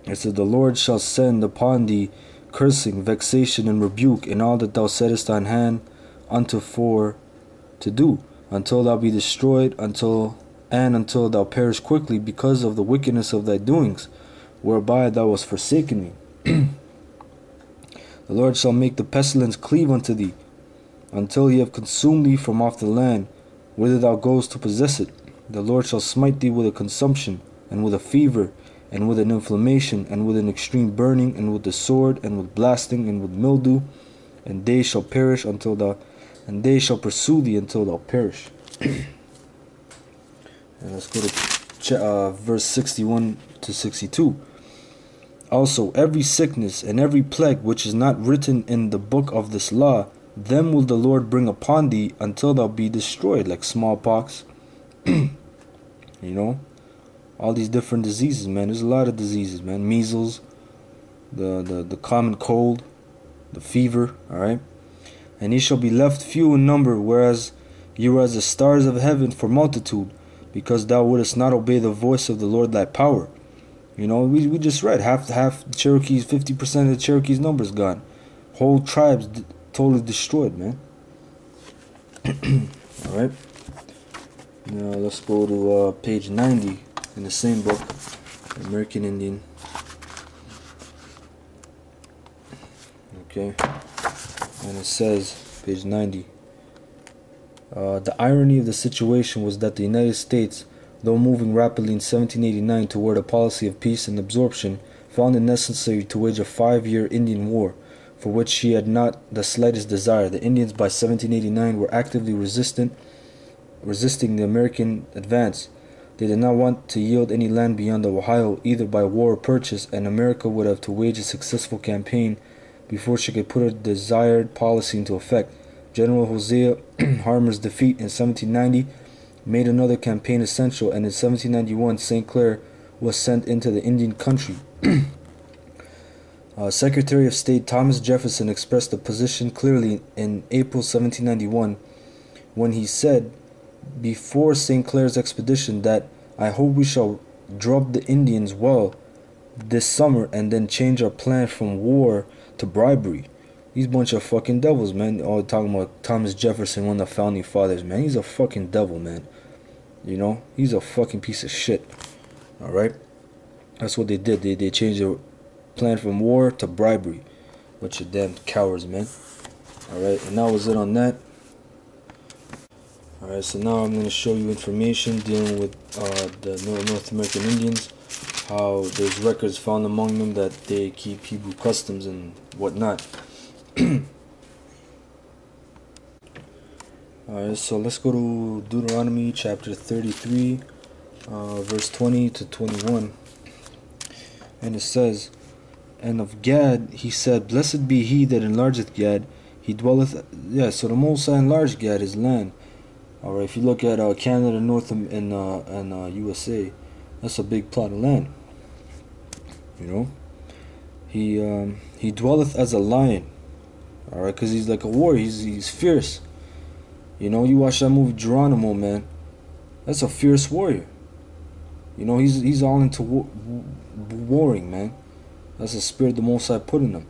It says, the Lord shall send upon thee cursing, vexation, and rebuke in all that thou settest thine hand unto for to do, until thou be destroyed, until thou perish quickly, because of the wickedness of thy doings, whereby thou hast forsaken me. The Lord shall make the pestilence cleave unto thee, until he have consumed thee from off the land, whither thou goest to possess it. The Lord shall smite thee with a consumption, and with a fever, and with an inflammation, and with an extreme burning, and with the sword, and with blasting, and with mildew, and they shall perish until thou, and they shall pursue thee until thou perish. And let's go to verse 61 to 62. Also, every sickness and every plague which is not written in the book of this law, them will the Lord bring upon thee until thou be destroyed, like smallpox. All these different diseases, man. There's a lot of diseases, man. Measles, the common cold, the fever, alright? And ye shall be left few in number, whereas you are as the stars of heaven for multitude, because thou wouldest not obey the voice of the Lord thy power. We just read half Cherokees, 50% of the Cherokees' numbers gone. Whole tribes totally destroyed, man. Alright. Now let's go to page 90 in the same book, American Indian. Okay. And it says, page 90, the irony of the situation was that the United States, though moving rapidly in 1789 toward a policy of peace and absorption, found it necessary to wage a 5-year Indian war, for which she had not the slightest desire. The Indians by 1789 were actively resisting the American advance. They did not want to yield any land beyond the Ohio, either by war or purchase, and America would have to wage a successful campaign before she could put her desired policy into effect. General Hosea Harmer's defeat in 1790 made another campaign essential, and in 1791 St. Clair was sent into the Indian country. Secretary of State Thomas Jefferson expressed the position clearly in April 1791 when he said before St. Clair's expedition that, I hope we shall drub the Indians well this summer and then change our plan from war to bribery. These bunch of fucking devils, man. All talking about Thomas Jefferson, one of the founding fathers, man. He's a fucking devil, man. He's a fucking piece of shit. Alright? That's what they did. They changed their plan from war to bribery. Bunch of damn cowards, man. Alright, and that was it on that. Alright, so now I'm going to show you information dealing with the North American Indians. How there's records found among them that they keep Hebrew customs and whatnot. Alright, so let's go to Deuteronomy chapter 33, verse 20 to 21. And it says, And of Gad he said, Blessed be he that enlargeth Gad, he dwelleth. Yeah, so the Most High enlarged Gad, his land. Alright, if you look at Canada, North and USA, that's a big plot of land. He dwelleth as a lion. Alright, because he's like a warrior. He's fierce. You watch that movie Geronimo, man. That's a fierce warrior. He's all into warring, man. That's the spirit the Most High put in him.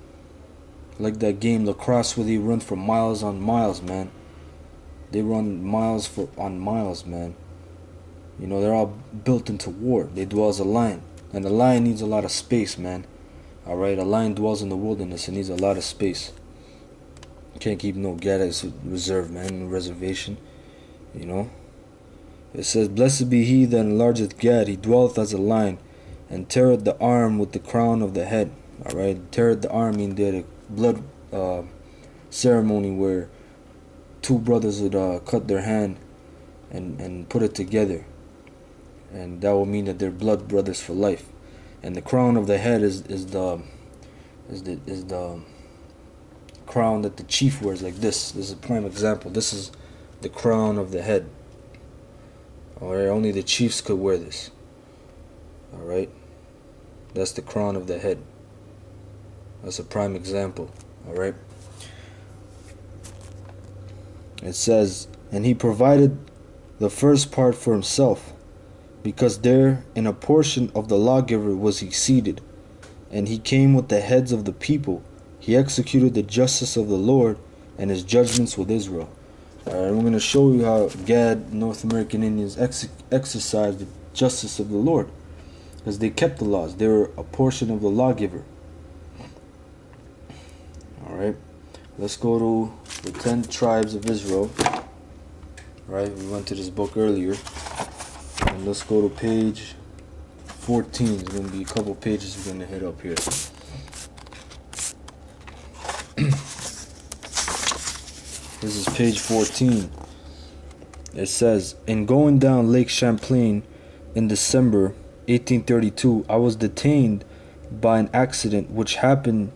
Like that game Lacrosse where they run for miles on miles, man. They run miles on miles, man. They're all built into war. They dwell as a lion. And a lion needs a lot of space, man. Alright, a lion dwells in the wilderness and needs a lot of space. You can't keep no Gad as reserve, man, reservation. It says, Blessed be he that enlargeth Gad, he dwelleth as a lion, and teareth the arm with the crown of the head. Alright, teareth the arm means they had a blood ceremony where two brothers would cut their hand and put it together. And that will mean that they're blood brothers for life. And the crown of the head is the crown that the chief wears, like this. This is a prime example. This is the crown of the head. Alright, only the chiefs could wear this. Alright, that's the crown of the head. That's a prime example. Alright, it says, And he provided the first part for himself, because there in a portion of the lawgiver was he seated. and he came with the heads of the people. He executed the justice of the Lord and his judgments with Israel. Alright, we're going to show you how Gad, North American Indians, exercised the justice of the Lord. Because they kept the laws. They were a portion of the lawgiver. Alright, let's go to the 10 tribes of Israel. Alright, we went to this book earlier. And let's go to page 14. There's going to be a couple pages we're going to hit up here. This is page 14. It says, in going down Lake Champlain in December 1832, I was detained by an accident which happened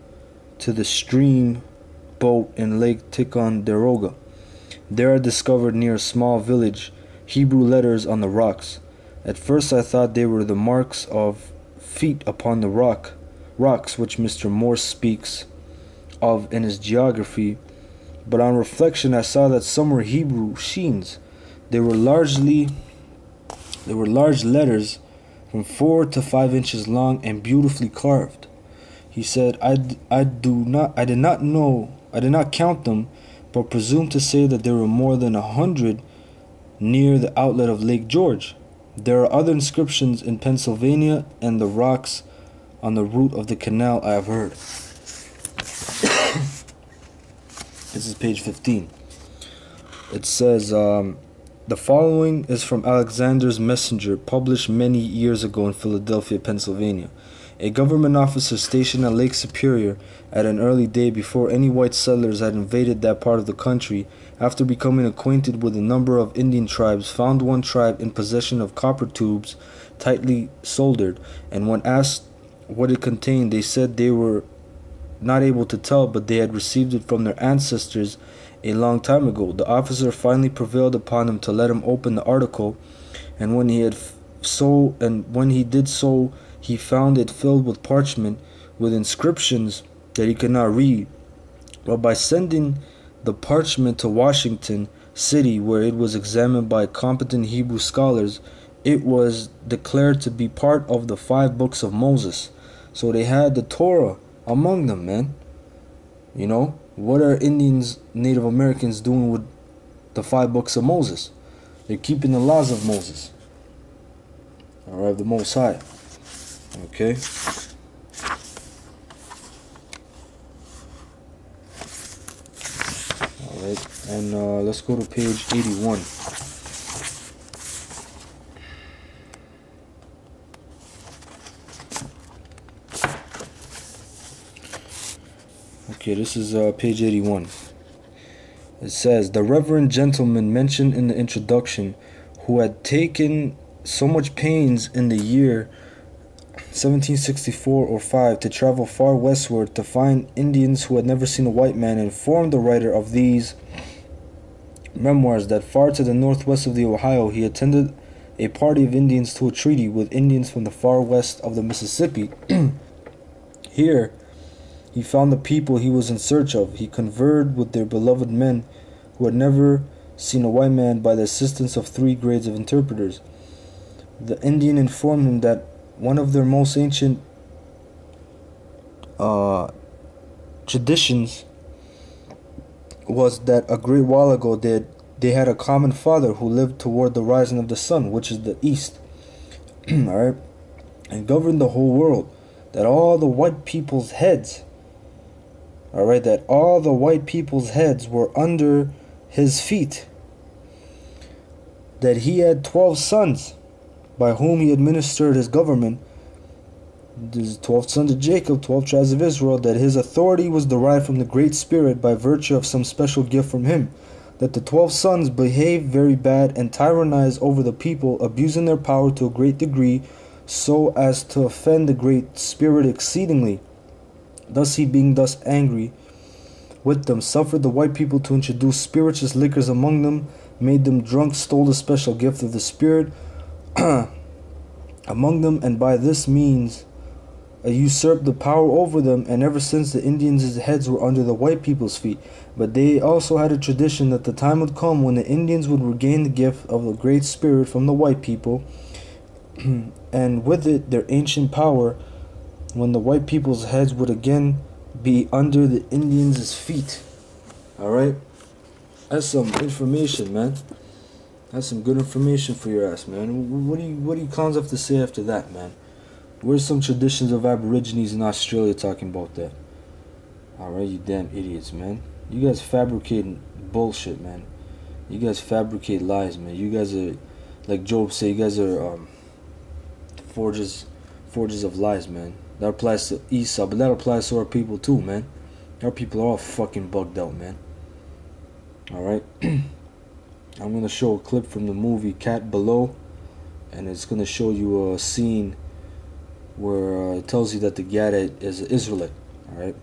to the stream boat in Lake Ticonderoga. There I discovered near a small village Hebrew letters on the rocks. At first I thought they were the marks of feet upon the rocks which Mr. Morse speaks of in his geography, but on reflection I saw that some were Hebrew sheens. They were large letters from 4 to 5 inches long and beautifully carved. He said, I did not count them, but presume to say that there were more than 100 near the outlet of Lake George. There are other inscriptions in Pennsylvania and the rocks on the route of the canal I have heard. This is page 15. It says, the following is from Alexander's Messenger, published many years ago in Philadelphia, Pennsylvania. A government officer stationed at Lake Superior at an early day before any white settlers had invaded that part of the country, after becoming acquainted with a number of Indian tribes, found one tribe in possession of copper tubes tightly soldered, and when asked what it contained, they said they were not able to tell, but they had received it from their ancestors a long time ago. The officer finally prevailed upon him to let him open the article, and when he did so, he found it filled with parchment with inscriptions that he could not read. But by sending the parchment to Washington City, where it was examined by competent Hebrew scholars, it was declared to be part of the 5 books of Moses. So they had the Torah among them, man. You know, what are Indians, Native Americans doing with the 5 books of Moses? They're keeping the laws of Moses. Alright, the Most High. Okay. Alright, and let's go to page 81. Okay, this is page 81. It says, the reverend gentleman mentioned in the introduction, who had taken so much pains in the year 1764 or 5 to travel far westward to find Indians who had never seen a white man, informed the writer of these memoirs that far to the northwest of the Ohio he attended a party of Indians to a treaty with Indians from the far west of the Mississippi. Here he found the people he was in search of. He conferred with their beloved men who had never seen a white man by the assistance of 3 grades of interpreters. The Indian informed him that one of their most ancient traditions was that a great while ago they had a common father who lived toward the rising of the sun, which is the east, alright, and governed the whole world, that all the white people's heads, alright, that all the white people's heads were under his feet, that he had 12 sons by whom he administered his government. There's 12 sons of Jacob, 12 tribes of Israel, that his authority was derived from the Great Spirit by virtue of some special gift from him, that the 12 sons behaved very bad and tyrannized over the people, abusing their power to a great degree, so as to offend the Great Spirit exceedingly. Thus he, being thus angry with them, suffered the white people to introduce spirituous liquors among them, made them drunk, stole the special gift of the Spirit among them, and by this means usurped the power over them. And ever since, the Indians' heads were under the white people's feet. But they also had a tradition that the time would come when the Indians would regain the gift of the Great Spirit from the white people, and with it their ancient power, when the white people's heads would again be under the Indians' feet. Alright? That's some information, man. That's some good information for your ass, man. What do you clowns have to say after that, man? Where's some traditions of Aborigines in Australia talking about that? Alright, you damn idiots, man. You guys fabricating bullshit, man. You guys fabricate lies, man. You guys are, like Job said, you guys are forges of lies, man. That applies to Esau, but that applies to our people too, man. Our people are all fucking bugged out, man. Alright? I'm gonna show a clip from the movie Cat Below, and it's gonna show you a scene where it tells you that the Gad is an Israelite. Alright?